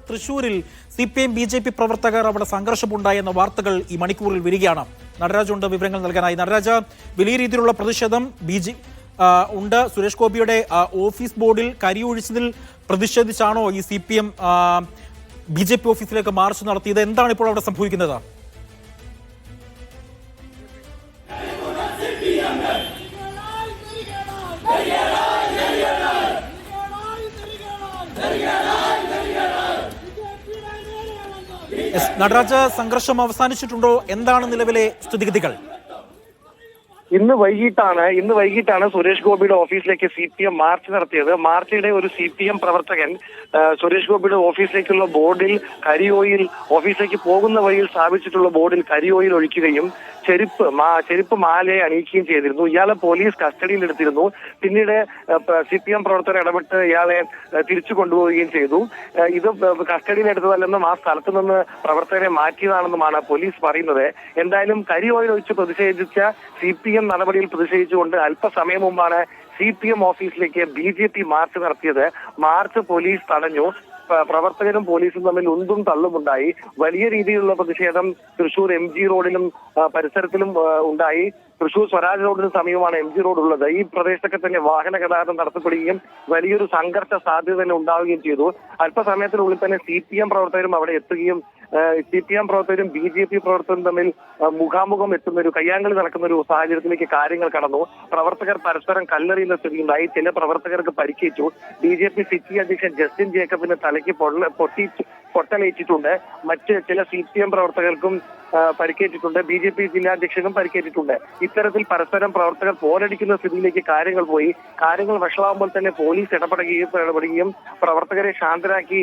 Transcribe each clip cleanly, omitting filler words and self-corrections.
തൃശൂരിൽ CPM BJP പ്രവർത്തകർ അവിടെ സംഘർഷമുണ്ടായെന്ന വാർത്തകൾ ഈ മണിക്കൂറിൽ വരികയാണ്. നടരാജുണ്ട് വിവരങ്ങൾ നൽകാനായി. നടരാജ, വലിയ രീതിയിലുള്ള പ്രതിഷേധം ഉണ്ട്. സുരേഷ് ഗോപിയുടെ ഓഫീസ് ബോർഡിൽ കരിയൊഴിച്ചതിൽ പ്രതിഷേധിച്ചാണോ ഈ CPM BJP ഓഫീസിലേക്ക് മാർച്ച് നടത്തിയത്? എന്താണ് ഇപ്പോൾ അവിടെ സംഭവിക്കുന്നത്? നടരാജ, സംഘർഷം അവസാനിച്ചിട്ടുണ്ടോ? എന്താണ് നിലവിലെ സ്ഥിതിഗതികൾ? ഇന്ന് വൈകിട്ടാണ് സുരേഷ് ഗോപിയുടെ ഓഫീസിലേക്ക് CPM മാർച്ച് നടത്തിയത്. മാർച്ചിടെ ഒരു CPM പ്രവർത്തകൻ സുരേഷ് ഗോപിയുടെ ഓഫീസിലേക്കുള്ള ബോർഡിൽ കരിയോയിൽ, ഓഫീസിലേക്ക് പോകുന്ന വഴിയിൽ സ്ഥാപിച്ചിട്ടുള്ള ബോർഡിൽ കരിയോയിൽ ഒഴിക്കുകയും ചെരുപ്പ് മാലയെ അണിയിക്കുകയും ചെയ്തിരുന്നു. ഇയാളെ പോലീസ് കസ്റ്റഡിയിലെടുത്തിരുന്നു. പിന്നീട് CPM പ്രവർത്തകർ ഇടപെട്ട് ഇയാളെ തിരിച്ചു കൊണ്ടുപോവുകയും ചെയ്തു. ഇത് കസ്റ്റഡിയിലെടുത്തതല്ലെന്നും ആ സ്ഥലത്ത് നിന്ന് പ്രവർത്തകരെ മാറ്റിയതാണെന്നുമാണ് പോലീസ് പറയുന്നത്. എന്തായാലും കരിയോയിൽ ഒഴിച്ച് പ്രതിഷേധിച്ച CPM നടപടിയിൽ പ്രതിഷേധിച്ചുകൊണ്ട് അല്പസമയം മുമ്പാണ് CPM ഓഫീസിലേക്ക് BJP മാർച്ച് നടത്തിയത്. മാർച്ച് പോലീസ് തടഞ്ഞു. പ്രവർത്തകരും പോലീസും തമ്മിൽ ഉന്തും തള്ളുമുണ്ടായി. വലിയ രീതിയിലുള്ള പ്രതിഷേധം തൃശൂർ MG റോഡിലും പരിസരത്തിലും ഉണ്ടായി. തൃശൂർ സ്വരാജ് റോഡിന് സമീപമാണ് MG റോഡ് ഉള്ളത്. ഈ പ്രദേശത്തൊക്കെ തന്നെ വാഹന ഗതാഗതം തടസ്സപ്പെടുകയും വലിയൊരു സംഘർഷ സാധ്യത തന്നെ ഉണ്ടാവുകയും ചെയ്തു. അല്പസമയത്തിനുള്ളിൽ തന്നെ CPM പ്രവർത്തകരും അവിടെ എത്തുകയും CPM പ്രവർത്തകരും BJP പ്രവർത്തകരും തമ്മിൽ മുഖാമുഖം എത്തുന്ന ഒരു കയ്യാങ്കളി നടക്കുന്ന ഒരു സാഹചര്യത്തിലേക്ക് കാര്യങ്ങൾ കടന്നു. പ്രവർത്തകർ പരസ്പരം കല്ലെറിയുന്ന സ്ഥിതിയുണ്ടായി. ചില പ്രവർത്തകർക്ക് പരിക്കേറ്റു. BJP സിറ്റി അധ്യക്ഷൻ ജസ്റ്റിൻ ജേക്കബിന് തലയ്ക്ക് പൊട്ടലേറ്റിട്ടുണ്ട്. മറ്റ് ചില CPM പ്രവർത്തകർക്കും പരിക്കേറ്റിട്ടുണ്ട്. BJP ജില്ലാ അധ്യക്ഷനും പരിക്കേറ്റിട്ടുണ്ട്. ഇത്തരത്തിൽ പരസ്പരം പ്രവർത്തകർ പോരടിക്കുന്ന സ്ഥിതിയിലേക്ക് കാര്യങ്ങൾ പോയി. കാര്യങ്ങൾ വഷളാവുമ്പോൾ തന്നെ പോലീസ് ഇടപെടുകയും പ്രവർത്തകരെ ശാന്തരാക്കി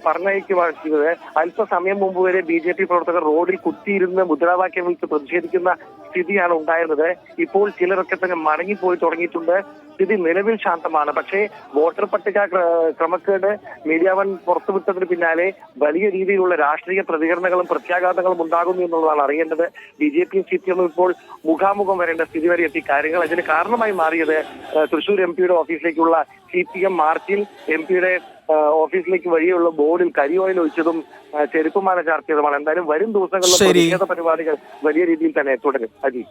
പറഞ്ഞയക്കുകയാണ് ചെയ്തത്. അല്പസമയം മുമ്പ് വരെ BJP പ്രവർത്തകർ റോഡിൽ കുത്തിയിരുന്ന് മുദ്രാവാക്യം വിളിച്ച് പ്രതിഷേധിക്കുന്ന സ്ഥിതിയാണ് ഉണ്ടായിരുന്നത്. ഇപ്പോൾ ചിലരൊക്കെ തന്നെ മടങ്ങിപ്പോയി തുടങ്ങിയിട്ടുണ്ട്. സ്ഥിതി നിലവിൽ ശാന്തമാണ്. പക്ഷേ വോട്ടർ പട്ടിക ക്രമക്കേട് മീഡിയ വൺ പുറത്തുവിട്ടതിന് പിന്നാലെ വലിയ രീതിയിലുള്ള രാഷ്ട്രീയ പ്രതികരണങ്ങളും പ്രത്യാഘാതങ്ങളും ഉണ്ടാകുന്നു എന്നുള്ളതാണ് അറിയേണ്ടത്. BJPയും CPM ഇപ്പോൾ മുഖാമുഖം വരേണ്ട സ്ഥിതി വരെ എത്തി കാര്യങ്ങൾ. അതിന് കാരണമായി മാറിയത് തൃശൂർ MPയുടെ ഓഫീസിലേക്കുള്ള CPM മാർച്ചിൽ MPയുടെ ഓഫീസിലേക്ക് വഴിയുള്ള ബോർഡിൽ കരിയോയിൽ ഒഴിച്ചതും ചെരുപ്പുമാല ചാർത്തിയതുമാണ്. എന്തായാലും വരും ദിവസങ്ങളിലെ പ്രതിഷേധ പരിപാടികൾ വലിയ രീതിയിൽ തന്നെ തുടരും. അജി.